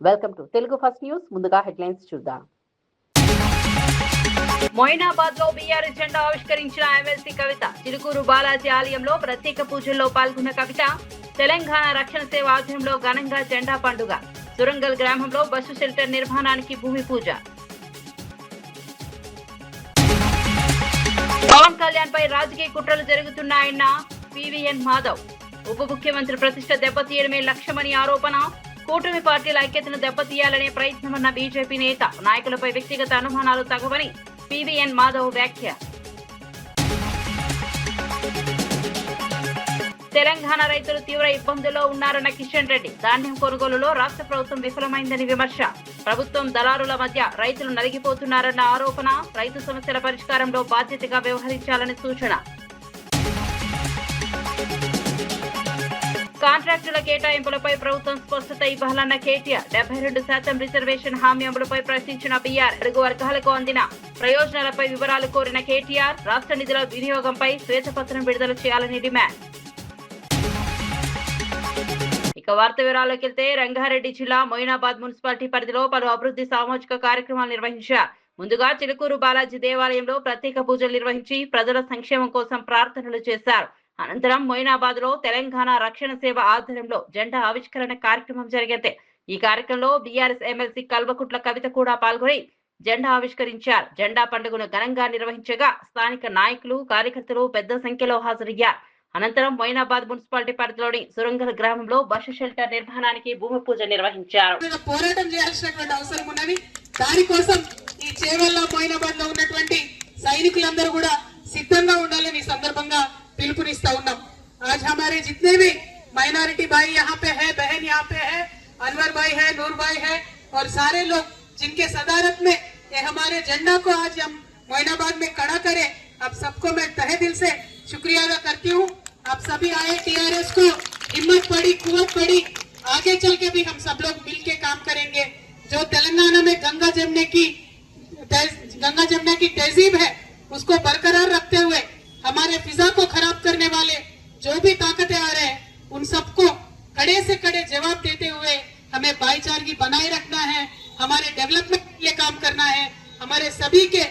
Welcome to Telugu first news. ముందుగా headlines చూద్దాం. మొయినాబాద్ లో బీఆర్ఎస్ జెండా ఆవిష్కరించిన ఎమ్మెల్సీ కవిత. చిలుకూరు బాలాజీ ఆలయంలో ప్రత్యేక పూజల్లో పాల్గొన్న కవిత. తెలంగాణ రక్షణ సేవ ఆధ్వర్యంలో ఘనంగా జెండా పండుగ. సురంగల్ గ్రామంలో బస్సు షెల్టర్ నిర్మాణానికి భూమి పూజ. పవన్ కళ్యాణ్ పై రాజకీయ కుట్రలు జరుగుతున్నాయన్న పీవీఎన్ మాధవ్. ఉప ముఖ్యమంత్రి ప్రతిష్ట దెబ్బతీయడమే లక్ష్యమని ఆరోపణ. కూటమి పార్టీల ఐక్యతను దెబ్బతీయాలనే ప్రయత్నమన్న బీజేపీ నేత. నాయకులపై వ్యక్తిగత అనుమానాలు తగవని పీవీఎన్ మాధవ్ వ్యాఖ్య. తెలంగాణ రైతులు తీవ్ర ఇబ్బందుల్లో ఉన్నారన్న కిషన్ రెడ్డి. ధాన్యం కొనుగోలులో రాష్ట్ర ప్రభుత్వం విఫలమైందని విమర్శ. ప్రభుత్వం దళారుల మధ్య రైతులు నలిగిపోతున్నారన్న ఆరోపణ. రైతు సమస్యల పరిష్కారంలో బాధ్యతగా వ్యవహరించాలని సూచన. కాంట్రాక్టుల కేటాయింపులపై ప్రభుత్వం స్పష్టత ఇవ్వాలన్న కేటీఆర్. 72% రిజర్వేషన్ హామీ అమలుపై ప్రశ్నించిన బీఆర్. అడుగు వర్గాలకు అందిన ప్రయోజనాలపై వివరాలు కోరిన కేటీఆర్. రాష్ట్ర నిధుల వినియోగంపై శ్వేతపత్రం విడుదల చేయాలని డిమాండ్. ఇక వార్త వివరాల్లోకి వెళ్తే, రంగారెడ్డి జిల్లా మొయినాబాద్ మున్సిపాలిటీ పరిధిలో పలు అభివృద్ధి సామాజిక కార్యక్రమాలు నిర్వహించారు. ముందుగా చిలుకూరు బాలాజీ దేవాలయంలో ప్రత్యేక పూజలు నిర్వహించి ప్రజల సంక్షేమం కోసం ప్రార్థనలు చేశారు. అనంతరం మొయినాబాద్ లో తెలంగాణ రక్షణ సేవ ఆధ్వర్యంలో జెండా ఆవిష్కరణ కార్యక్రమం జరిగింది. ఈ కార్యక్రమంలో బీఆర్ఎస్ ఎమ్మెల్సీ కల్వకుట్ల కవిత కూడా పాల్గొని జెండా ఆవిష్కరించారు. జెండా పండుగను ఘనంగా నిర్వహించగా స్థానిక నాయకులు, కార్యకర్తలు పెద్ద సంఖ్యలో హాజరయ్యారు. అనంతరం మొయినాబాద్ మున్సిపాలిటీ పరిధిలోని సురంగల్ గ్రామంలో బస్సు షెల్టర్ నిర్మాణానికి భూమి పూజ నిర్వహించారు. పోరాటం చేయాల్సినటువంటి అవసరం ఉన్నది. దానికోసం ఈ చేవెళ్ళ మొయినాబాద్ లో ఉన్నటువంటి సైనికులందరూ కూడా సిద్ధంగా ఉండాలని ఈ సందర్భంగా पिलपुनिस्ता उन्नम। आज हमारे जितने भी माइनॉरिटी भाई यहाँ पे है, बहन यहाँ पे है, अनवर भाई है, नूर भाई है और सारे लोग जिनके सदारत में ये हमारे झंडा को आज हम मोइनाबाद में खड़ा करें, आप सबको मैं तहे दिल से शुक्रिया अदा करती हूँ। आप सभी आए, टीआरएस को हिम्मत पड़ी, कुवत पड़ी, आगे चल के भी हम सब लोग मिल के काम करेंगे। जो तेलंगाना में गंगा जमने की तहजीब है उसको बरकरार रखते हुए हमारे फिजा को खराब करने वाले जो भी ताकतें आ रहे हैं उन सबको कड़े से कड़े जवाब देते हुए हमें भाईचारगी बनाए रखना है। हमारे डेवलपमेंट के लिए काम करना है, हमारे सभी के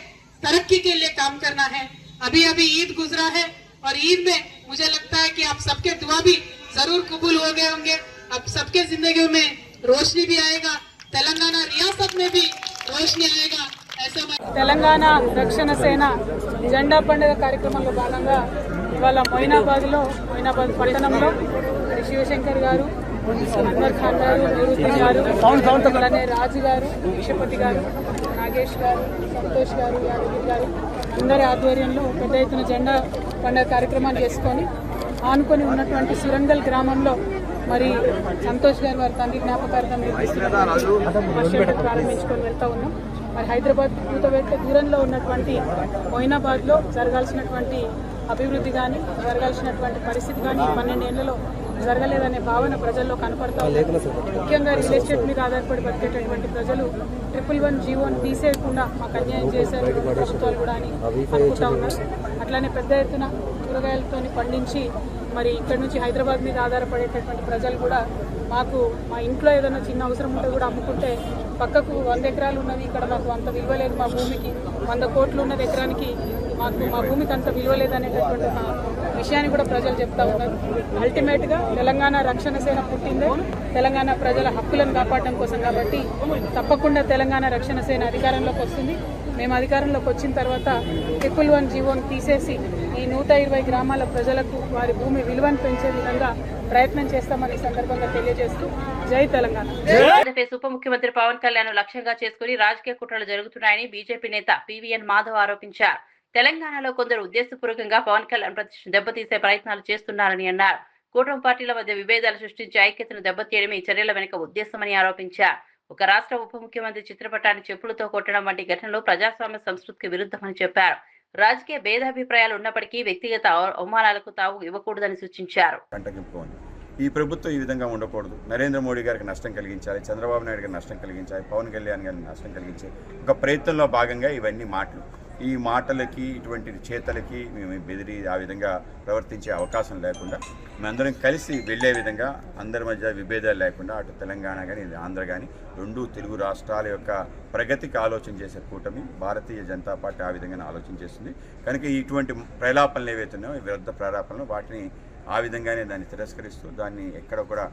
तरक्की के लिए काम करना है। अभी अभी ईद गुजरा है और ईद में मुझे लगता है कि आप सबके दुआ भी जरूर कबूल हो गए होंगे। अब सबके जिंदगी में रोशनी भी आएगा, तेलंगाना रियासत में भी रोशनी आएगा। తెలంగాణ రక్షణ సేన జెండా పండుగ కార్యక్రమంలో భాగంగా ఇవాళ మొయినాబాద్ పట్టణంలో శివశంకర్ గారు, అన్వర్ ఖాన్ గారు, నిరుద్దీన్ గారు, అలానే రాజు గారు, విషపతి గారు, నాగేష్ గారు, సంతోష్ గారు, యాదగిరి గారు అందరి ఆధ్వర్యంలో పెద్ద ఎత్తున జెండా పండుగ కార్యక్రమాలు చేసుకొని ఆనుకొని ఉన్నటువంటి సురంగల్ గ్రామంలో మరి సంతోష్ గారు వారి తండ్రి జ్ఞాపకార్థం ప్రారంభించుకొని వెళ్తూ ఉన్నాం. మరి హైదరాబాద్ కూతవేట్ల దూరంలో ఉన్నటువంటి మొయినాబాద్లో జరగాల్సినటువంటి అభివృద్ధి కానీ జరగాల్సినటువంటి పరిస్థితి కానీ 12 ఏళ్లలో జరగలేదనే భావన ప్రజల్లో కనపడతా ఉంది. ముఖ్యంగా రియల్ ఎస్టేట్ మీద ఆధారపడి బతికేటటువంటి ప్రజలు 111 జీవోని తీసేయకుండా మాకు అన్యాయం చేశారు ప్రభుత్వాలు కూడా అని అనుకుంటా ఉన్నారు. అట్లానే పెద్ద ఎత్తున కూరగాయలతో పండించి మరి ఇక్కడ నుంచి హైదరాబాద్ మీద ఆధారపడేటటువంటి ప్రజలు కూడా మాకు మా ఇంట్లో ఏదైనా చిన్న అవసరం ఉంటే కూడా అమ్ముకుంటే పక్కకు 100 ఎకరాలు ఉన్నది, ఇక్కడ మాకు అంత విలువ లేదు, మా భూమికి 100 కోట్లు ఉన్నది ఎకరానికి, మాకు మా భూమికి అంత విలువ లేదనేటటువంటి విషయాన్ని కూడా ప్రజలు చెప్తా ఉన్నారు. అల్టిమేట్గా తెలంగాణ రక్షణ సేన పుట్టిందే తెలంగాణ ప్రజల హక్కులను కాపాడడం కోసం కాబట్టి తప్పకుండా తెలంగాణ రక్షణ సేన అధికారంలోకి వస్తుంది. మేము అధికారంలోకి వచ్చిన తర్వాత 111 జీవోని తీసేసి ఈ 120 గ్రామాల ప్రజలకు వారి భూమి విలువను పెంచే విధంగా ప్రయత్నం చేస్తామని సందర్భంగా తెలియజేస్తూ జై తెలంగాణ. ఉప ముఖ్యమంత్రి పవన్ కళ్యాణ్ లక్ష్యంగా చేసుకుని రాజకీయ కుట్రలు జరుగుతున్నాయని బీజేపీ నేత పీవీఎన్ మాధవ్ ఆరోపించారు. తెలంగాణలో కొందరు ఉద్దేశపూర్వకంగా పవన్ కళ్యాణ్ ప్రతిష్టను దెబ్బతీసే ప్రయత్నాలు చేస్తున్నారని అన్నారు. కూటమి పార్టీల మధ్య విభేదాలు సృష్టించి ఐక్యతను దెబ్బతీయడమే ఈ చర్యల వెనుక ఉద్దేశమని ఆరోపించారు. ఒక రాష్ట్ర ఉప ముఖ్యమంత్రి చిత్రపటాన్ని చెప్పులతో కొట్టడం వంటి ఘటనలు ప్రజాస్వామ్య సంస్కృతికి విరుద్ధమని చెప్పారు. రాజకీయ భేదాభిప్రాయాలు ఉన్నప్పటికీ వ్యక్తిగత అవమానాలకు తావు ఇవ్వకూడదని సూచించారు. ఈ ప్రభుత్వం ఈ విధంగా ఉండకూడదు. నరేంద్ర మోడీ గారికి నష్టం కలిగించాలి, చంద్రబాబు నాయుడు గారికి నష్టం కలిగించాలి, పవన్ కళ్యాణ్ గారికి నష్టం కలిగించాలి. ఒక ప్రయత్నంలో భాగంగా ఇవన్నీ మాటలు. ఈ మాటలకి ఇటువంటి చేతలకి మేము బెదిరి ఆ విధంగా ప్రవర్తించే అవకాశం లేకుండా మేమందరం కలిసి వెళ్ళే విధంగా అందరి మధ్య విభేదాలు లేకుండా అటు తెలంగాణ కానీ ఆంధ్ర కానీ రెండు తెలుగు రాష్ట్రాల యొక్క ప్రగతికి ఆలోచన చేసే కూటమి భారతీయ జనతా పార్టీ ఆ విధంగానే ఆలోచన చేస్తుంది. కనుక ఇటువంటి ప్రలాపనలు ఏవైతే ఉన్నాయో విరుద్ధ ప్రలాపనలు వాటిని ఆ విధంగానే దాన్ని తిరస్కరిస్తూ దాన్ని ఎక్కడ కూడా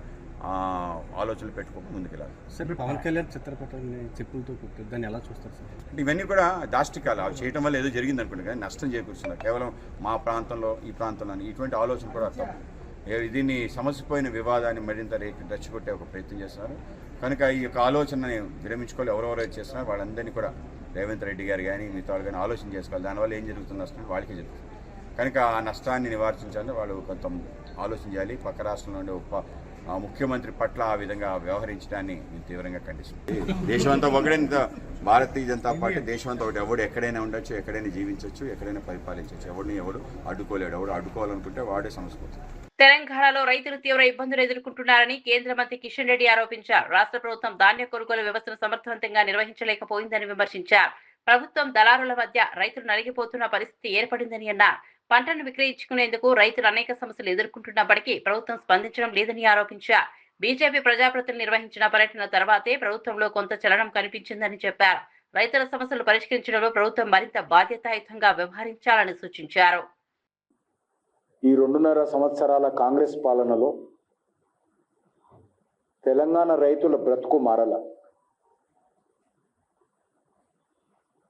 ఆలోచనలు పెట్టుకోక ముందుకెళ్ళాలి. సార్ పవన్ కళ్యాణ్ చిత్రపటాన్ని చెప్పులతో కొట్టి దాన్ని ఎలా చూస్తారు సార్? అంటే ఇవన్నీ కూడా దాష్టికాలు అవి చేయడం వల్ల ఏదో జరిగింది అనుకోండి, కానీ నష్టం చేకూరుస్తున్నారు. కేవలం మా ప్రాంతంలో ఈ ప్రాంతంలో ఇటువంటి ఆలోచన కూడా తప్పు. దీన్ని సమసిపోయిన వివాదాన్ని మరింత రెచ్చగొట్టే ఒక ప్రయత్నం చేస్తున్నారు. కనుక ఈ యొక్క ఆలోచనని విరమించుకోవాలి. ఎవరెవరైతే చేస్తున్నారు వాళ్ళందరినీ కూడా రేవంత్ రెడ్డి గారు కానీ మిగతా వాళ్ళు కానీ ఆలోచన చేసుకోవాలి. దానివల్ల ఏం జరుగుతుంది నష్టం వాళ్ళకే జరుగుతుంది. కనుక ఆ నష్టాన్ని నివారించాలని వాళ్ళు కొంత ఆలోచన చేయాలి. పక్క రాష్ట్రంలో ఉండే ముఖ్యమంత్రి పట్ల ఆ విధంగా వ్యవహరించడాన్ని మేము తీవ్రంగా ఖండిస్తున్నాం. దేశమంతా ఒకటే, భారతీయ జనతా పార్టీ దేశమంతా ఒకటి. ఎవడు ఎక్కడైనా ఉండొచ్చు, ఎక్కడైనా జీవించవచ్చు, ఎక్కడైనా పరిపాలించవచ్చు. ఎవడు అడ్డుకోలేడు. ఎవడు అడ్డుకోవాలనుకుంటే వాడే సమస్య పోతుంది. తెలంగాణలో రైతులు తీవ్ర ఇబ్బందులు ఎదుర్కొంటున్నారని కేంద్ర మంత్రి కిషన్ రెడ్డి ఆరోపించారు. రాష్ట్ర ప్రభుత్వం ధాన్య కొనుగోలు వ్యవస్థను సమర్థవంతంగా నిర్వహించలేకపోయిందని విమర్శించారు. ప్రభుత్వం దళారుల మధ్య రైతులు నలిగిపోతున్న పరిస్థితి ఏర్పడిందని అన్నారు. పంటను విక్రయించుకునేందుకు రైతులు అనేక సమస్యలు ఎదుర్కొంటున్నప్పటికీ ప్రభుత్వం స్పందించడం లేదని ఆరోపించారు. బీజేపీ ప్రజాప్రతినిధులు నిర్వహించిన పర్యటన తర్వాతే ప్రభుత్వంలో కొంత చలనం కనిపించిందని చెప్పారు. రైతుల సమస్యలు పరిష్కరించడంలో ప్రభుత్వం మరింత బాధ్యతాయుతంగా వ్యవహరించాలని సూచించారు. ఈ 2.5 సంవత్సరాల కాంగ్రెస్ పాలనలో తెలంగాణ రైతుల బ్రతుకు మారల.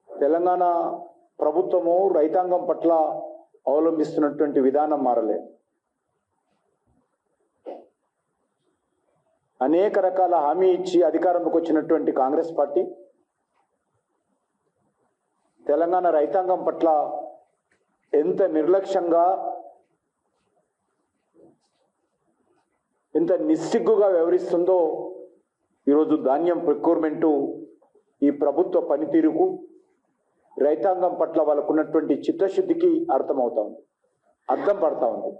తెలంగాణ ప్రభుత్వము రైతాంగం పట్ల అవలంబిస్తున్నటువంటి విధానం మారలే. అనేక రకాల హామీ ఇచ్చి అధికారంలోకి వచ్చినటువంటి కాంగ్రెస్ పార్టీ తెలంగాణ రైతాంగం పట్ల ఎంత నిర్లక్ష్యంగా, ఎంత నిస్సిగ్గుగా వ్యవహరిస్తుందో ఈరోజు ధాన్యం ప్రొక్యూర్మెంటు ఈ ప్రభుత్వ పనితీరుకు, రైతాంగం పట్ల వాళ్ళకు ఉన్నటువంటి చిత్తశుద్ధికి అర్థం పడతా ఉంది.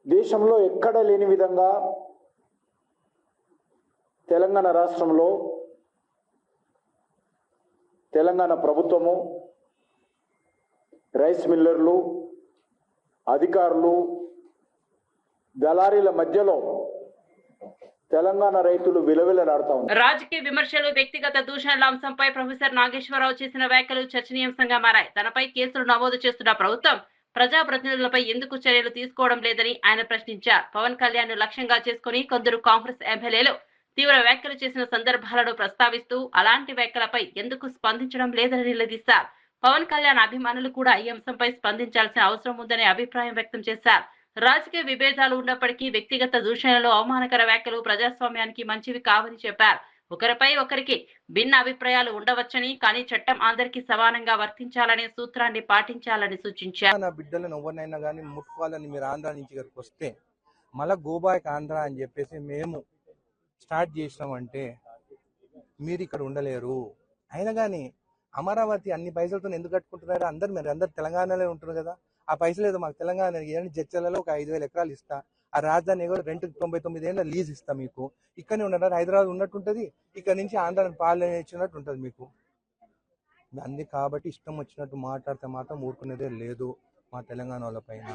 దేశంలో ఎక్కడ లేని విధంగా తెలంగాణ రాష్ట్రంలో తెలంగాణ ప్రభుత్వము, రైస్ మిల్లర్లు, అధికారులు, దళారీల మధ్యలో తెలంగాణ రైతులు విలవిలలాడుతా ఉన్నారు. రాజకీయ విమర్శలు, వ్యక్తిగత దూషణల అంశంపై ప్రొఫెసర్ నాగేశ్వరరావు చేసిన వ్యాఖ్యలు చర్చనీయాంశంగా మారాయి. తనపై కేసులు నమోదు చేస్తున్న ప్రభుత్వం ప్రజాప్రతినిధులపై ఎందుకు చర్యలు తీసుకోవడం లేదని ఆయన ప్రశ్నించారు. పవన్ కళ్యాణ్ ను లక్ష్యంగా చేసుకుని కొందరు కాంగ్రెస్ ఎమ్మెల్యేలు తీవ్ర వ్యాఖ్యలు చేసిన సందర్భాలను ప్రస్తావిస్తూ అలాంటి వ్యాఖ్యలపై ఎందుకు స్పందించడం లేదని నిలదీశారు. పవన్ కళ్యాణ్ అభిమానులు కూడా ఈ అంశంపై స్పందించాల్సిన అవసరం ఉందనే అభిప్రాయం వ్యక్తం చేశారు. రాజకీయ విభేదాలు ఉన్నప్పటికీ వ్యక్తిగత దూషణలు, అవమానకర వ్యాఖ్యలు ప్రజాస్వామ్యానికి మంచివి కావని చెప్పారు. ఒకరిపై ఒకరికి భిన్న అభిప్రాయాలు ఉండవచ్చని, కానీ చట్టం అందరికీ సమానంగా వర్తించాలనే సూత్రాన్ని పాటించాలని సూచించారు. నా బిడ్డలను ఎవరినైనా కానీ ముట్టుకోవాలని మీరు ఆంధ్ర నుంచి ఇక్కడికి వస్తే మళ్ళా గోబాయ్ ఆంధ్ర అని చెప్పేసి మేము స్టార్ట్ చేసినామంటే మీరు ఇక్కడ ఉండలేరు. అయినా కానీ అమరావతి అన్ని పైసలతో ఎందుకు కట్టుకుంటున్నారు? అందరు తెలంగాణలో ఉంటారు కదా. ఆ పైసలు ఏదో మాకు తెలంగాణ జడ్చలలో ఒక 5,000 ఎకరాలు ఇస్తా, ఆ రాజధాని కూడా రెంట్ 99 ఏళ్ళ లీజ్ ఇస్తా, మీకు ఇక్కడనే ఉండరు, హైదరాబాద్ ఉన్నట్టుంటది, ఇక్కడ నుంచి ఆంధ్ర పాలన ఇచ్చినట్టు ఉంటుంది మీకు. అంది కాబట్టి ఇష్టం వచ్చినట్టు మాట్లాడితే మాత్రం ఊరుకునేదే లేదు మా తెలంగాణ వాళ్ళ పైన.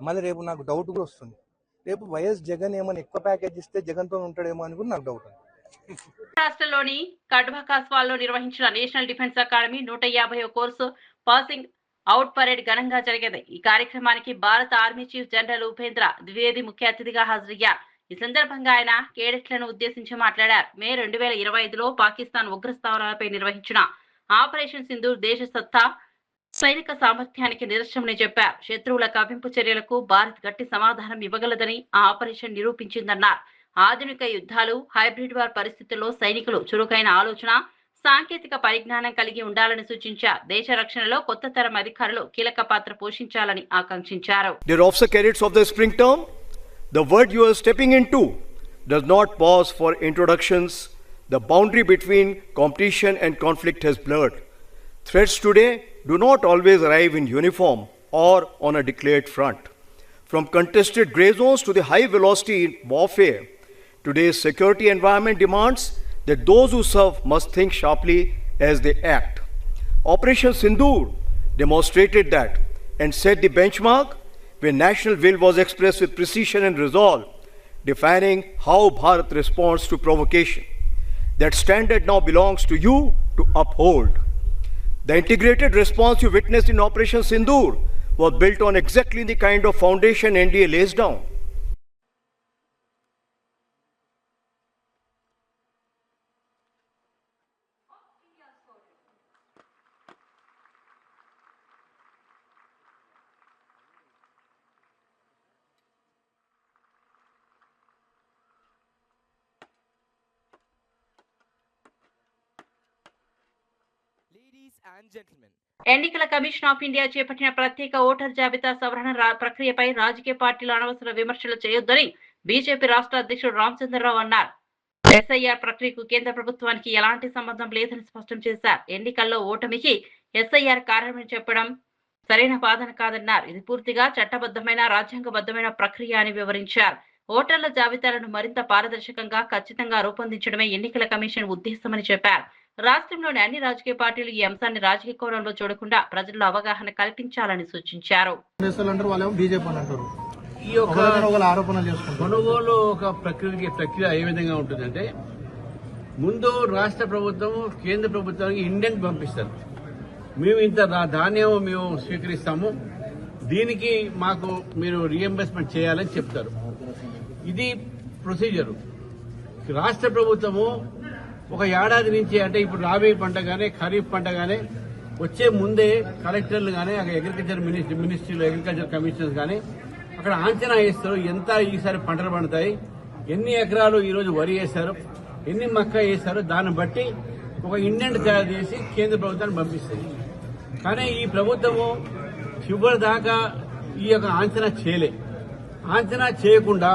మళ్ళీ రేపు నాకు డౌట్ కూడా వస్తుంది, రేపు వైఎస్ జగన్ ఏమైనా ఎక్కువ ప్యాకేజ్ ఇస్తే జగన్తో ఉంటాడేమో అని కూడా నాకు డౌట్ ఉంది. రాష్ట్రంలోని కడ్వా కాస్వాల్లో నిర్వహించిన నేషనల్ డిఫెన్స్ అకాడమీ 150వ కోర్సు పాసింగ్ అవుట్ పరేడ్ ఘనంగా జరిగింది. ఈ కార్యక్రమానికి భారత army chief general Upendra Dwivedi ముఖ్య అతిథిగా హాజరయ్యారు. ఈ సందర్భంగా ఆయన కేడెట్లను ఉద్దేశించి మాట్లాడారు. మే 2025లో పాకిస్తాన్ ఉగ్రస్థావరాలపై నిర్వహించిన ఆపరేషన్ సింధూర్ దేశ సత్తా, సైనిక సామర్థ్యానికి నిదర్శనమని చెప్పారు. శత్రువుల కవ్వింపు చర్యలకు భారత్ గట్టి సమాధానం ఇవ్వగలదని ఆ ఆపరేషన్ నిరూపించిందన్నారు. ఆధునిక యుద్ధాలు, హైబ్రిడ్ వార్ పరిస్థితుల్లో సైనికులు చురుకైన ఆలోచన, సాంకేతిక పరిజ్ఞానం కలిగి ఉండాలని సూచించారు. దేశ రక్షణలో కొత్త తరం అధికారులు కీలక పాత్ర పోషించాలని ఆకాంక్షించారు. Dear officer cadets of the spring term, the world you are stepping into does not pause for introductions. The boundary between competition and conflict has blurred. Threats today do not always arrive in uniform or on a declared front. From contested gray zones to the high velocity warfare, today's security environment demands that those who serve must think sharply as they act. Operation Sindoor demonstrated that and set the benchmark where national will was expressed with precision and resolve, defining how Bharat responds to provocation. That standard now belongs to you to uphold. The integrated response you witnessed in Operation Sindoor was built on exactly the kind of foundation NDA lays down. ఎన్నికల commission of India చేపట్టిన ప్రత్యేక voter జాబితా సవరణ ప్రక్రియపై రాజకీయ పార్టీలు అనవసర విమర్శలు చేయొద్దని బీజేపీ రాష్ట్ర అధ్యక్షుడు రామచంద్రరావు అన్నారు. ఎస్ఐఆర్ ప్రక్రియకు కేంద్ర ప్రభుత్వానికి ఎలాంటి సంబంధం లేదని స్పష్టం చేశారు. ఎన్నికల్లో ఓటమికి ఎస్ఐఆర్ కారణమని చెప్పడం సరైన వాదన కాదన్నారు. ఇది పూర్తిగా చట్టబద్ధమైన రాజ్యాంగబద్ధమైన ప్రక్రియ అని వివరించారు. ఓటర్ల జాబితాలను మరింత పారదర్శకంగా ఖచ్చితంగా రూపొందించడమే ఎన్నికల కమిషన్ ఉద్దేశమని చెప్పారు. రాష్ట్రంలోని అన్ని రాజకీయ పార్టీలు ఈ అంశాన్ని రాజకీయ కోణంలో చూడకుండా ప్రజల్లో అవగాహన కల్పించాలని సూచించారు. ఈ యొక్క కొనుగోలు ఒక ప్రక్రియ ఏ విధంగా ఉంటుందంటే, ముందు రాష్ట్ర ప్రభుత్వం కేంద్ర ప్రభుత్వానికి ఇండెంట్ పంపిస్తారు. మేము ఇంత ధాన్యం మేము స్వీకరిస్తాము, దీనికి మాకు మీరు రీఎంబర్స్మెంట్ చేయాలని చెప్తారు. ఇది ప్రొసీజరు. రాష్ట్ర ప్రభుత్వము ఒక ఏడాది నుంచి, అంటే ఇప్పుడు రాబీ పంట గానీ ఖరీఫ్ పంట గానీ వచ్చే ముందే కలెక్టర్లు గానీ అగ్రికల్చర్ మినిస్ట్రీలో అగ్రికల్చర్ కమిషనర్స్ గానీ అక్కడ అంచనా వేస్తారు. ఎంత ఈసారి పంటలు పండుతాయి, ఎన్ని ఎకరాలు ఈరోజు వరి వేశారు, ఎన్ని మక్క వేశారు, దాన్ని బట్టి ఒక ఇండెంట్ తయారు చేసి కేంద్ర ప్రభుత్వాన్ని పంపిస్తుంది. కానీ ఈ ప్రభుత్వము చివరి దాకా ఈ యొక్క అంచనా చేయలే. అంచనా చేయకుండా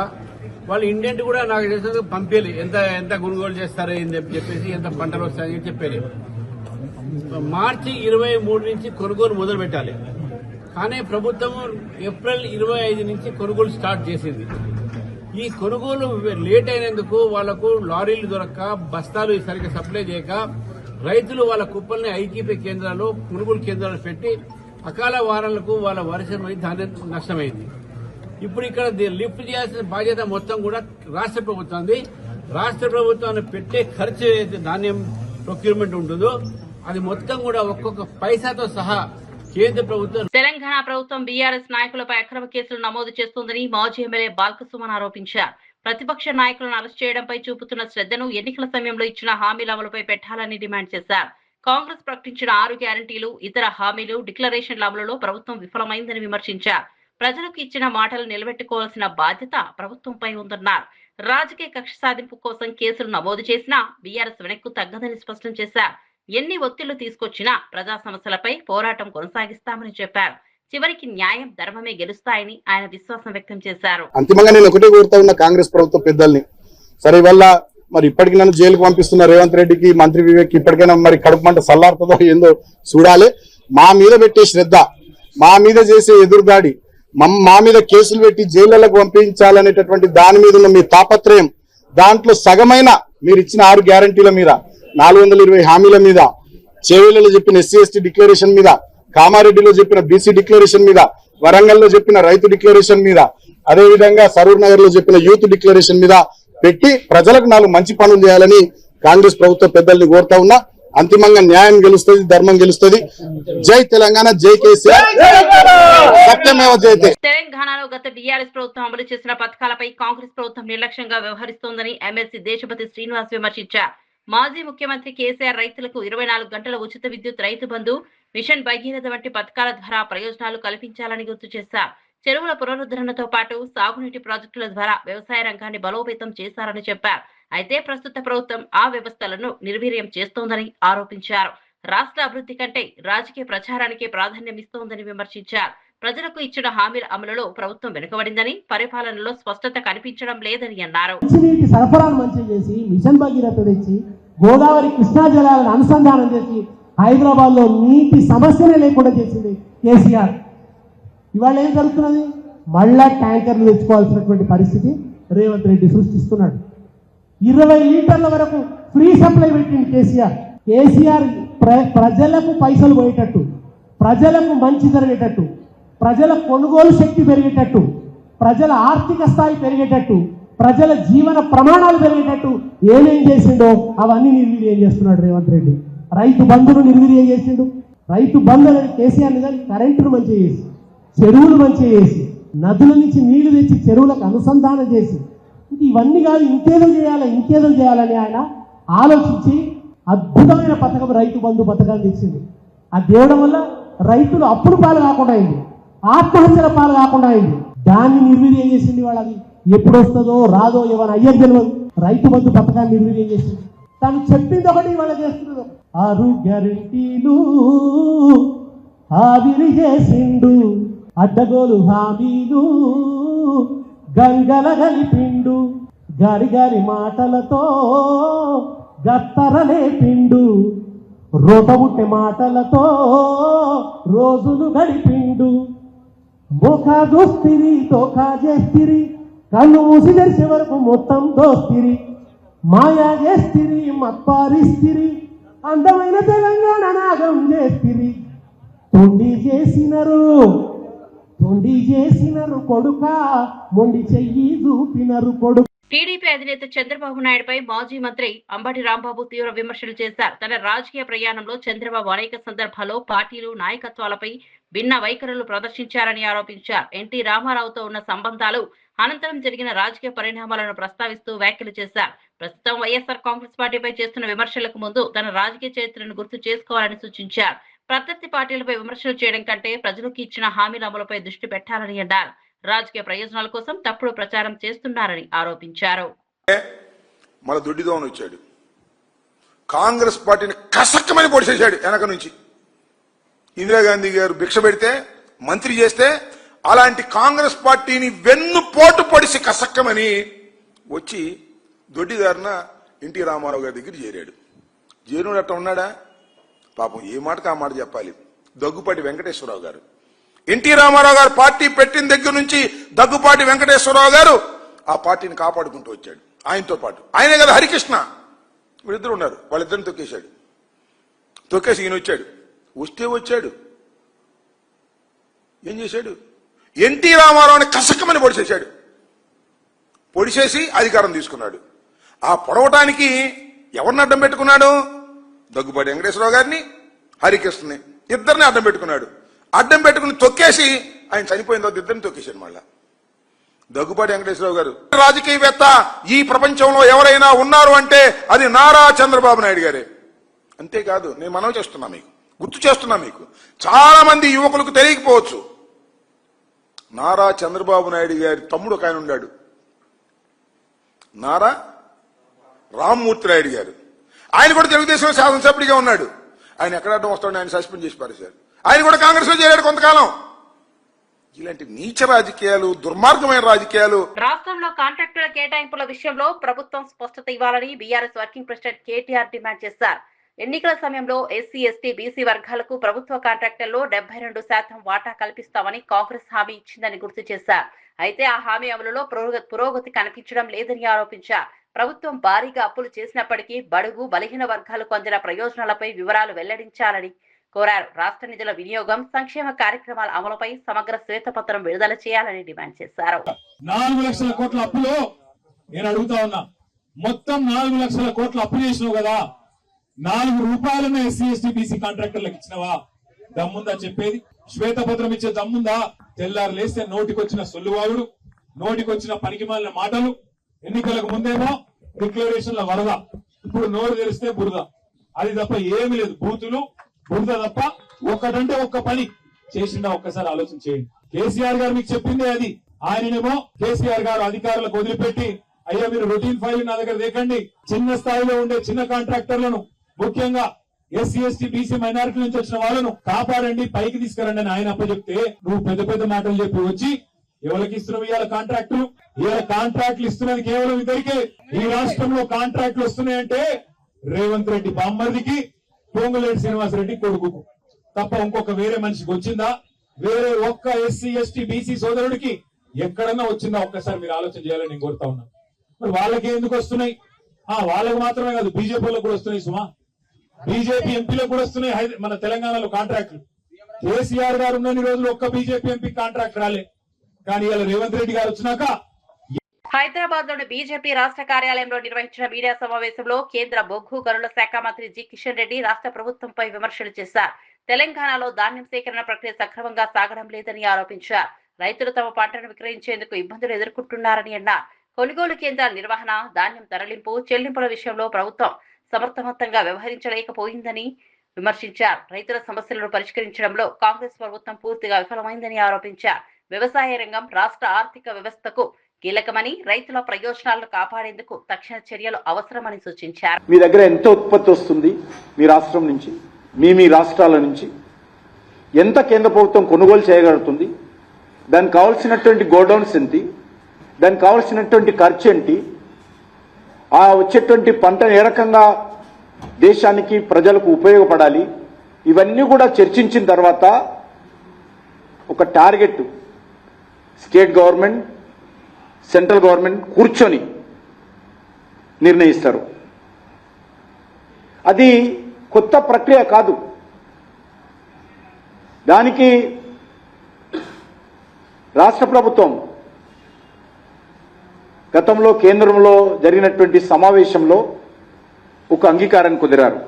వాళ్ళు ఇండెంట్ కూడా నాకు తెలిసిన పంపేది, ఎంత కొనుగోలు చేస్తారో అని చెప్పేసి, ఎంత పంటలు వస్తాయని చెప్పేది. మార్చి 23 నుంచి కొనుగోలు మొదలు పెట్టాలి. కానీ ప్రభుత్వం ఏప్రిల్ 25 నుంచి కొనుగోలు స్టార్ట్ చేసింది. ఈ కొనుగోలు లేట్ అయినందుకు వాళ్లకు లారీలు దొరక్క, బస్తాలు సరిగ్గా సప్లై చేయక రైతులు వాళ్ళ కుప్పల్ని ఐక్యపీ కేంద్రాలు, కొనుగోలు కేంద్రాలు పెట్టి అకాల వారాలకు వాళ్ళ వర్షం ధాన్యం నష్టమైంది. ఇప్పుడు ఇక్కడ లిఫ్ట్ చేయాల్సిన బాధ్యత మొత్తం కూడా రాష్ట్ర ప్రభుత్వాన్ని. రాష్ట్ర ప్రభుత్వాన్ని పెట్టే ఖర్చు ఏదైతే ధాన్యం ప్రొక్యూర్మెంట్ ఉంటుందో అది మొత్తం కూడా ఒక్కొక్క పైసాతో సహా కేంద్ర ప్రభుత్వం. తెలంగాణ ప్రభుత్వం బీఆర్ఎస్ నాయకులపై అక్రమ కేసులు నమోదు చేస్తోందని మాజీ ఎమ్మెల్యే బాల్కసుమన్ ఆరోపించారు. ప్రతిపక్ష నాయకులను అరెస్ట్ చేయడంపై చూపుతున్న శ్రద్ధను ఎన్నికల సమయంలో ఇచ్చిన హామీల అమలుపై పెట్టాలని డిమాండ్ చేశారు. కాంగ్రెస్ ప్రకటించిన 6 గ్యారంటీలు, ఇతర హామీలు, డిక్లరేషన్ల అమలులో ప్రభుత్వం విఫలమైందని విమర్శించారు. ప్రజలకు ఇచ్చిన మాటలు నిలబెట్టుకోవాల్సిన బాధ్యత ప్రభుత్వంపై ఉందన్నారు. రాజకీయ కక్ష సాధింపు కోసం కేసులు నమోదు చేసినా బీఆర్ఎస్ వెనక్కు తగ్గదని స్పష్టం చేశారు. ఎన్ని ఒత్తిళ్లు తీసుకొచ్చినా ప్రజా సమస్యలపై పోరాటం కొనసాగిస్తామని చెప్పారు. చివరికి న్యాయం, ధర్మమే గెలుస్తాయని ఆయన విశ్వాసం వ్యక్తం చేశారు. అంతిమంగా నేను ఒకటే కోరుతా ఉన్న కాంగ్రెస్ ప్రభుత్వ పెద్దల్ని, సరే ఇవాళ మరి ఇప్పటికి నన్ను జైలుకు పంపిస్తున్న రేవంత్ రెడ్డికి, మంత్రి వివేక్ ఇప్పటికైనా మరి కడుపు మంట సల్లారుతుందో ఏందో చూడాలి. మా మీద పెట్టే శ్రద్ధ, మా మీద చేసే ఎదురుదాడి, మా మీద కేసులు పెట్టి జైళ్లకు పంపించాలనేటటువంటి దాని మీద ఉన్న మీ తాపత్రయం, దాంట్లో సగమైన మీరు ఇచ్చిన 6 గ్యారంటీల మీద, 420 హామీల మీద, చేవేళ్లలో చెప్పిన ఎస్సీ ఎస్టీ డిక్లరేషన్ మీద, కామారెడ్డిలో చెప్పిన బీసీ డిక్లరేషన్ మీద, వరంగల్లో చెప్పిన రైతు డిక్లరేషన్ మీద, అదే విధంగా సరూర్ నగర్ లో చెప్పిన యూత్ డిక్లరేషన్ మీద పెట్టి ప్రజలకు 4 మంచి పనులు చేయాలని కాంగ్రెస్ ప్రభుత్వ పెద్దల్ని కోరుతా ఉన్నా. అంతిమంగా న్యాయం గెలుస్తుంది, ధర్మం గెలుస్తుంది. జై తెలంగాణ, జై కేసీఆర్, సత్యమేవ జయతే. తెలంగాణలో గత బీఆర్ఎస్ ప్రభుత్వం అమలు చేసిన పథకాలపై కాంగ్రెస్ ప్రభుత్వం నిర్లక్ష్యంగా వ్యవహరిస్తోందని ఎమ్మెల్సీ దేశపతి శ్రీనివాస్ విమర్శించారు. మాజీ ముఖ్యమంత్రి కేసీఆర్ రైతులకు 24 గంటల ఉచిత విద్యుత్, రైతు బంధు, మిషన్ భగీరథ వంటి పథకాల ద్వారా ప్రయోజనాలు కల్పించాలని గుర్తు చేశారు. చెరువుల పునరుద్ధరణతో పాటు సాగునీటి ప్రాజెక్టుల ద్వారా వ్యవసాయ రంగాన్ని బలోపేతం చేశారని చెప్పారు. అయితే ప్రస్తుత ప్రభుత్వం ఆ వ్యవస్థలను నిర్వీర్యం చేస్తోందని ఆరోపించారు. రాష్ట్ర అభివృద్ధి కంటే రాజకీయ ప్రచారానికే ప్రాధాన్యం ఇస్తోందని విమర్శించారు. ప్రజలకు ఇచ్చిన హామీల అమలులో ప్రభుత్వం వెనుకబడిందని, పరిపాలనలో స్పష్టత కనిపించడం లేదని అన్నారు. సరఫరాలు మంచిగా చేసి, మిషన్ భగీరథ తెచ్చి, గోదావరి కృష్ణా జలాలను అనుసంధానం చేసి హైదరాబాద్ లో నీటి సమస్యనే లేకుండా చేసింది కేసీఆర్. ఇవాళ ఏం జరుగుతున్నది? మళ్ళా ట్యాంకర్లు తెచ్చుకోవాల్సినటువంటి పరిస్థితి రేవంత్ రెడ్డి సృష్టిస్తున్నాడు. 20 లీటర్ల వరకు ఫ్రీ సప్లై పెట్టింది కేసీఆర్. కేసీఆర్ ప్రజలకు పైసలు పోయేటట్టు, ప్రజలకు మంచి జరిగేటట్టు, ప్రజల కొనుగోలు శక్తి పెరిగేటట్టు, ప్రజల ఆర్థిక స్థాయి పెరిగేటట్టు, ప్రజల జీవన ప్రమాణాలు పెరిగేటట్టు ఏమేం చేసిండో అవన్నీ నిర్వీర్యం చేస్తున్నాడు రేవంత్ రెడ్డి. రైతు బంధును నిర్వీర్యం చేసిండు. రైతు బంధు అనేది కేసీఆర్ నిజాన్ని కరెంటును మంచిగా చేసి, చెరువులు మంచిగా చేసి, నదుల నుంచి నీళ్లు తెచ్చి చెరువులకు అనుసంధానం చేసి, ఇవన్నీ కాదు ఇంకేదో చేయాలని ఆయన ఆలోచించి అద్భుతమైన పథకం రైతు బంధు పథకాన్ని ఇచ్చింది. అది తేవడం వల్ల రైతులు అప్పులు పాలు కాకుండా అయింది, ఆత్మహత్యల పాలు కాకుండా అయింది. దాన్ని నిర్వీర్యం చేసింది. వాళ్ళది ఎప్పుడు వస్తుందో రాదో ఏమైనా అయ్యేది తెలియదు. రైతు బంధు పథకాన్ని నిర్వీర్యం చేసింది. తను చెప్పింది ఒకటి ఇవాళ చేస్తున్నది. 6 గ్యారెంటీలు ఆవిరి చేసిండు, అడ్డగోలు హామీలు గంగల గలిపిండు, గారి మాటలతో గత్తరలేపిండు, రోటబుట్టె మాటలతో రోజులు గడిపిండు. మోకా దోస్తిరి తోకా చేస్తిరి, కళ్ళు మూసి తెరిచే వరకు మొత్తం దోస్తిరి, మాయా చేస్తిరి మత్పారిస్తిరి, అందమైన తెలంగాణ నాగం చేస్తిరి. తొండి చేసినరు కొడుక, మొండి చెయ్యి చూపినరు కొడుకు. టీడీపీ అధినేత చంద్రబాబు నాయుడుపై మాజీ మంత్రి అంబటి రాంబాబు తీవ్ర విమర్శలు చేశారు. తన రాజకీయ ప్రయాణంలో చంద్రబాబు అనేక సందర్భాల్లో పార్టీలు నాయకత్వాలపై భిన్న వైఖరులు ప్రదర్శించారని ఆరోపించారు. ఎన్టీ రామారావుతో ఉన్న సంబంధాలు అనంతరం జరిగిన రాజకీయ పరిణామాలను ప్రస్తావిస్తూ వ్యాఖ్యలు చేశారు. ప్రస్తుతం వైఎస్ఆర్ కాంగ్రెస్ పార్టీపై చేస్తున్న విమర్శలకు ముందు తన రాజకీయ చరిత్రను గుర్తు చేసుకోవాలని సూచించారు. ప్రత్యర్థి పార్టీలపై విమర్శలు చేయడం కంటే ప్రజలకు ఇచ్చిన హామీల అమలుపై దృష్టి పెట్టాలని అన్నారు. రాజకీయ ప్రయోజనాల కోసం తప్పుడు ప్రచారం చేస్తున్నారని ఆరోపించారు. మన దొడ్డిదోని వచ్చాడు, కాంగ్రెస్ పార్టీని కసక్కమని పొడిచేశాడు. వెనక నుంచి ఇందిరాగాంధీ గారు భిక్ష పెడితే మంత్రి చేస్తే అలాంటి కాంగ్రెస్ పార్టీని వెన్ను పోటు పొడిసి కసక్కమని వచ్చి దొడ్డిదారిన ఎన్టీ రామారావు గారి దగ్గర చేరాడు. చేరుడు అట్ట ఉన్నాడా? పాపం ఏ మాటకు ఆ మాట చెప్పాలి. దగ్గుపాటి వెంకటేశ్వరరావు గారు, ఎన్టీ రామారావు గారు పార్టీ పెట్టిన దగ్గర నుంచి దగ్గుపాటి వెంకటేశ్వరరావు గారు ఆ పార్టీని కాపాడుకుంటూ వచ్చాడు. ఆయనతో పాటు ఆయనే కదా హరికృష్ణ, వీళ్ళిద్దరు ఉన్నారు. వాళ్ళిద్దరిని తొక్కేశాడు. తొక్కేసి ఈయన వచ్చాడు. వచ్చాడు ఏం చేశాడు? ఎన్టీ రామారావుని కసక్కమని పొడిచేశాడు. పొడిచేసి అధికారం తీసుకున్నాడు. ఆ పొడవటానికి ఎవరిని అడ్డం పెట్టుకున్నాడు? దగ్గుపాటి వెంకటేశ్వరరావు గారిని, హరికృష్ణని, ఇద్దరిని అడ్డం పెట్టుకున్నాడు. అడ్డం పెట్టుకుని తొక్కేసి ఆయన చనిపోయిన తర్వాత ఇద్దరిని తొక్కేశాడు. మళ్ళా దగ్గుపాటి వెంకటేశ్వరరావు గారు రాజకీయవేత్త ఈ ప్రపంచంలో ఎవరైనా ఉన్నారు అంటే అది నారా చంద్రబాబు నాయుడు గారే. అంతేకాదు, నేను మనవి చేస్తున్నా, మీకు గుర్తు చేస్తున్నా, మీకు చాలా మంది యువకులకు తెలియకపోవచ్చు, నారా చంద్రబాబు నాయుడు గారి తమ్ముడు ఒక ఆయన ఉన్నాడు, నారా రామ్మూర్తి నాయుడు గారు. ఆయన కూడా తెలుగుదేశంలో శాసనసభ్యుడిగా ఉన్నాడు. ఆయన ఎక్కడ అడ్డం వస్తాడని ఆయన సస్పెండ్ చేసి పారేశారు. ఆయన కూడా కాంగ్రెస్ లో చేరాడు కొంతకాలం. ఇలాంటి నీచ రాజకీయాలు, దుర్మార్గమైన రాజకీయాలు. రాష్ట్రంలో కాంట్రాక్టుల కేటాయింపుల విషయంలో ప్రభుత్వం స్పష్టత ఇవ్వాలని BRS working president KTR demand చేశారు. ఎన్నికల సమయంలో ఎస్సీ, ఎస్టీ, బీసీ వర్గాలకు ప్రభుత్వ కాంట్రాక్టుల్లో 72% వాటా కల్పిస్తామని కాంగ్రెస్ హామీ ఇచ్చిందని గుర్తు చేశారు. అయితే ఆ హామీ అమలులో పురోగతి కనిపించడం లేదని ఆరోపించారు. ప్రభుత్వం భారీగా అప్పులు చేసినప్పటికీ బడుగు, బలహీన వర్గాలకు అందిన ప్రయోజనాలపై వివరాలు వెల్లడించాలని కోరారు. రాష్ట్ర నిధుల వినియోగం, సంక్షేమ కార్యక్రమాల అమలుపై సమగ్ర శ్వేతపత్రం విడుదల చేయాలని డిమాండ్ చేశారు. 4 లక్షల కోట్ల అప్పులో నేను అడుగుతా ఉన్నా, మొత్తం 4 లక్షల కోట్ల అప్పు చేసినావు కదా, 4 రూపాయలను ఎస్సీ, ఎస్టీ, బీసీ కాంట్రాక్టర్లకు ఇచ్చినవా? దమ్ముందా చెప్పేది? శ్వేతపత్రం ఇచ్చే దమ్ముందా? తెల్లారు లేస్తే నోటికొచ్చిన సొల్లువాగుడు, నోటికొచ్చిన పనికిమాలిన మాటలు. ఎన్నికలకు ముందేమో డిక్లరేషన్ల వరద, ఇప్పుడు నోరు తెరిస్తే బురద. అది తప్ప ఏమి లేదు, బూతులు, బురద తప్ప. ఒక్కటంటే ఒక్క పని చేసిందా ఒక్కసారి ఆలోచన చేయండి. కేసీఆర్ గారు మీకు చెప్పిందే అది. ఆయననేమో కేసీఆర్ గారు అధికారులకు వదిలిపెట్టి, అయ్యా మీరు రొటీన్ ఫైల్ నా దగ్గర దేకండి, చిన్న స్థాయిలో ఉండే చిన్న కాంట్రాక్టర్లను, ముఖ్యంగా ఎస్సీ, ఎస్టీ, బీసీ, మైనారిటీ నుంచి వచ్చిన వాళ్ళను కాపాడండి, పైకి తీసుకురండి అని ఆయన అప్పచెప్తే నువ్వు పెద్ద పెద్ద మాటలు చెప్పి వచ్చి ఎవరికి ఇస్తున్నావు ఇవాళ కాంట్రాక్టులు? ఇవాళ కాంట్రాక్టులు ఇస్తున్నది కేవలం ఇద్దరికే. ఈ రాష్ట్రంలో కాంట్రాక్టులు వస్తున్నాయంటే రేవంత్ రెడ్డి బామ్మర్దికి, పొంగులేటి శ్రీనివాసరెడ్డి కొడుకుకు తప్ప ఇంకొక వేరే మనిషికి వచ్చిందా? వేరే ఒక్క ఎస్సీ, ఎస్టీ, బీసీ సోదరుడికి ఎక్కడన్నా వచ్చిందా? ఒక్కసారి మీరు ఆలోచన చేయాలని నేను కోరుతా ఉన్నా. మరి వాళ్ళకి ఎందుకు వస్తున్నాయి? వాళ్ళకు మాత్రమే కాదు, బీజేపీలకు కూడా వస్తున్నాయి సుమా. బీజేపీ ఎంపీలకు కూడా వస్తున్నాయి మన తెలంగాణలో కాంట్రాక్టులు. కేసీఆర్ గారు ఉన్నన్ని రోజులు ఒక్క బీజేపీ ఎంపీ కాంట్రాక్ట్ రాలే, కానీ ఇలా రేవంత్ రెడ్డి గారు వచ్చినాక. హైదరాబాద్ లోని బీజేపీ రాష్ట్ర కార్యాలయంలో నిర్వహించిన మీడియా సమావేశంలో కేంద్ర బొగ్గు గనుల శాఖ మంత్రి జి కిషన్ రెడ్డి రాష్ట్ర ప్రభుత్వంపై విమర్శలు చేశారు. తెలంగాణలో ధాన్యం సేకరణ ప్రక్రియ సక్రమంగా సాగడం లేదని ఆరోపించారు. రైతులు తమ పంటను విక్రయించేందుకు ఇబ్బందులు ఎదుర్కొంటున్నారని అన్నారు. కొనుగోలు కేంద్రాల నిర్వహణ, ధాన్యం తరలింపు, చెల్లింపుల విషయంలో ప్రభుత్వం సమర్థవంతంగా వ్యవహరించలేకపోయిందని విమర్శించారు. రైతుల సమస్యలను పరిష్కరించడంలో కాంగ్రెస్ ప్రభుత్వం పూర్తిగా విఫలమైందని ఆరోపించారు. వ్యవసాయ రంగం రాష్ట్ర ఆర్థిక వ్యవస్థకు కీలకమని, రైతుల ప్రయోజనాలను కాపాడేందుకు తక్షణ చర్యలు అవసరమని సూచించారు. మీ దగ్గర ఎంత ఉత్పత్తి వస్తుంది, మీ రాష్ట్రం నుంచి, మీ రాష్ట్రాల నుంచి ఎంత కేంద్ర ప్రభుత్వం కొనుగోలు చేయగలుగుతుంది, దానికి కావాల్సినటువంటి గోడౌన్స్ ఏంటి, దానికి కావాల్సినటువంటి ఖర్చు ఏంటి, ఆ వచ్చేటువంటి పంట ఏ రకంగా దేశానికి ప్రజలకు ఉపయోగపడాలి, ఇవన్నీ కూడా చర్చించిన తర్వాత ఒక target state government, central government కూర్చొని నిర్ణయిస్తారు. అది కొత్త ప్రక్రియ కాదు. దానికి రాష్ట్ర ప్రభుత్వం గతంలో కేంద్రంలో జరిగినటువంటి సమావేశంలో ఒక అంగీకారం కుదిరారు.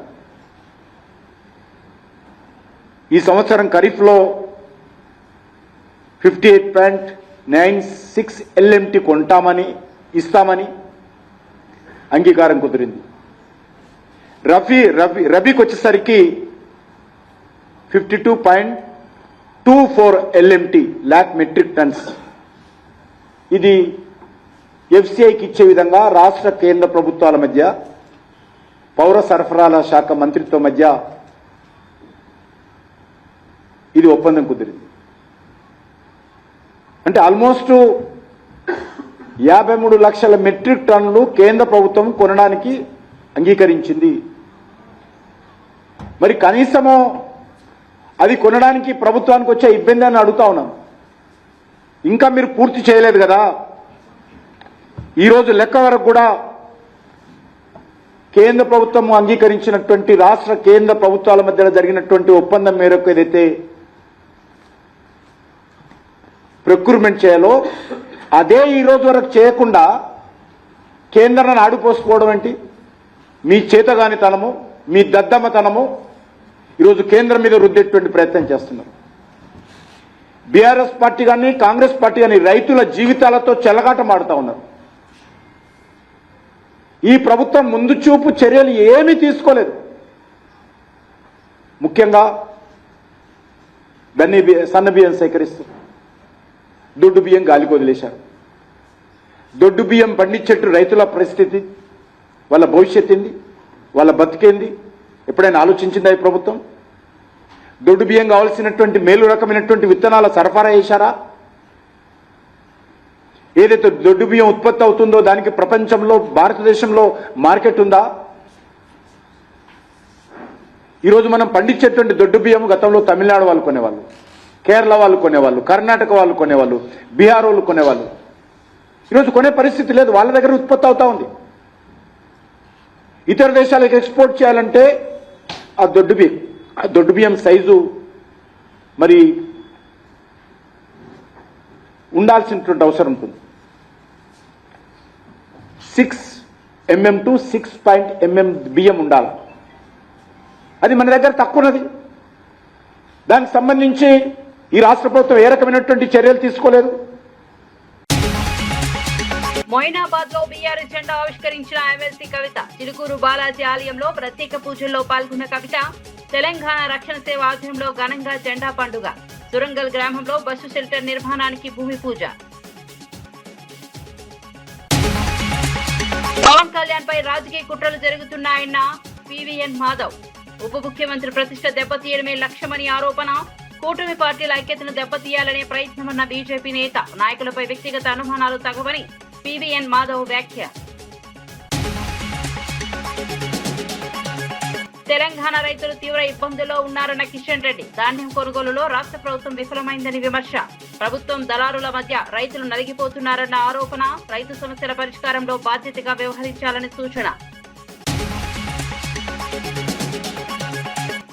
ఈ సంవత్సరం ఖరీఫ్లో 58.96 LMT కొంటామని, ఇస్తామని అంగీకారం కుదిరింది. రబీకి వచ్చేసరికి 52.24 LMT lakh మెట్రిక్ టన్స్. ఇది ఎఫ్సిఐకి ఇచ్చే విధంగా రాష్ట్ర కేంద్ర ప్రభుత్వాల మధ్య, పౌర సరఫరాల శాఖ మంత్రిత్వ మధ్య ఇది ఒప్పందం కుదిరింది. అంటే ఆల్మోస్ట్ 53 లక్షల మెట్రిక్ టన్నులు కేంద్ర ప్రభుత్వం కొనడానికి అంగీకరించింది. మరి కనీసము అది కొనడానికి ప్రభుత్వానికి వచ్చే ఇబ్బంది అని అడుగుతా ఉన్నాం. ఇంకా మీరు పూర్తి చేయలేదు కదా. ఈరోజు లెక్క వరకు కూడా కేంద్ర ప్రభుత్వం అంగీకరించినటువంటి రాష్ట్ర కేంద్ర ప్రభుత్వాల మధ్య జరిగినటువంటి ఒప్పందం మేరకు ఏదైతే ప్రొక్యూర్మెంట్ చేయాలో అదే ఈ రోజు వరకు చేయకుండా కేంద్రాన్ని ఆడిపోసుకోవడం ఏంటి? మీ చేతగానితనము, మీ దద్దమ్మతనము ఈరోజు కేంద్రం మీద రుద్దేటువంటి ప్రయత్నం చేస్తున్నారు. బీఆర్ఎస్ పార్టీ కానీ కాంగ్రెస్ పార్టీ కానీ రైతుల జీవితాలతో చెలగాటం ఆడుతూ ఉన్నారు. ఈ ప్రభుత్వం ముందు చూపు చర్యలు ఏమీ తీసుకోలేదు. ముఖ్యంగా సన్న బియ్యం సేకరిస్తూ దొడ్డు బియ్యం గాలికి వదిలేశారు. దొడ్డు బియ్యం పండించేట్టు రైతుల పరిస్థితి, వాళ్ళ భవిష్యత్ ఏంది, వాళ్ళ బతికేంది ఎప్పుడైనా ఆలోచించిందా ఈ ప్రభుత్వం? దొడ్డు బియ్యం కావాల్సినటువంటి మేలు రకమైనటువంటి విత్తనాల సరఫరా చేశారా? ఏదైతే దొడ్డు బియ్యం ఉత్పత్తి అవుతుందో దానికి ప్రపంచంలో, భారతదేశంలో మార్కెట్ ఉందా? ఈరోజు మనం పండించేటువంటి దొడ్డు బియ్యం గతంలో తమిళనాడు వాళ్ళు కొనేవాళ్ళు, కేరళ వాళ్ళు కొనేవాళ్ళు, కర్ణాటక వాళ్ళు కొనేవాళ్ళు, బీహార్ వాళ్ళు కొనేవాళ్ళు. ఈరోజు కొనే పరిస్థితి లేదు. వాళ్ళ దగ్గర ఉత్పత్తి అవుతా ఉంది. ఇతర దేశాలకు ఎక్స్పోర్ట్ చేయాలంటే ఆ దొడ్డు బియ్యం సైజు మరి ఉండాల్సినటువంటి అవసరం ఉంటుంది. 6 mm to 6 mm బియ్యం ఉండాలి. అది మన దగ్గర తక్కువ ఉన్నది. దానికి సంబంధించి ఈ రాష్ట్ర ప్రభుత్వం ఏ రకమైనటువంటి చర్యలు తీసుకోలేదు. మొయినాబాద్ లో బీఆర్ఎస్ జెండా ఆవిష్కరించిన ఎమ్మెల్సీ కవిత. చిలుకూరు బాలాజీ ఆలయంలో ప్రత్యేక పూజల్లో పాల్గొన్న కవిత తెలంగాణ రక్షణ సేవ ఆధ్వర్యంలో ఘనంగా జెండా పండుగ. సురంగల్ గ్రామంలో బస్సు షెల్టర్ నిర్మాణానికి భూమి పూజ. పవన్ కళ్యాణ్ పై రాజకీయ కుట్రలు జరుగుతున్నాయన్న పివిఎన్ మాధవ్. ఉప ముఖ్యమంత్రి ప్రతిష్ట దెబ్బతీయడమే లక్ష్యమని ఆరోపణ. కూటమి పార్టీల ఐక్యతను దెబ్బతీయాలనే ప్రయత్నమన్న బీజేపీ నేత. నాయకులపై వ్యక్తిగత అనుమానాలు తగవని పివిఎన్ మాధవ్ వ్యాఖ్య. తెలంగాణ రైతులు తీవ్ర ఇబ్బందుల్లో ఉన్నారన్న కిషన్ రెడ్డి. ధాన్యం కొనుగోలులో రాష్ట్ర ప్రభుత్వం విఫలమైందని విమర్శ. ప్రభుత్వం దళారుల మధ్య రైతులు నలిగిపోతున్నారన్న ఆరోపణ. రైతు సమస్యల పరిష్కారంలో బాధ్యతగా వ్యవహరించాలని సూచన.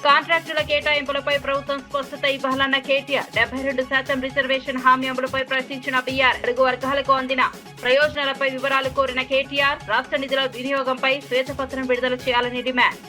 కాంట్రాక్టుల కేటాయింపులపై ప్రభుత్వం స్పష్టత ఇవ్వాలన్న కేటీఆర్. 72% రిజర్వేషన్ హామీ అమలుపై ప్రశ్నించిన బీఆర్. అడుగు వర్గాలకు అందిన ప్రయోజనాలపై వివరాలు కోరిన కేటీఆర్. రాష్ట్ర నిధుల వినియోగంపై శ్వేతపత్రం విడుదల చేయాలని డిమాండ్.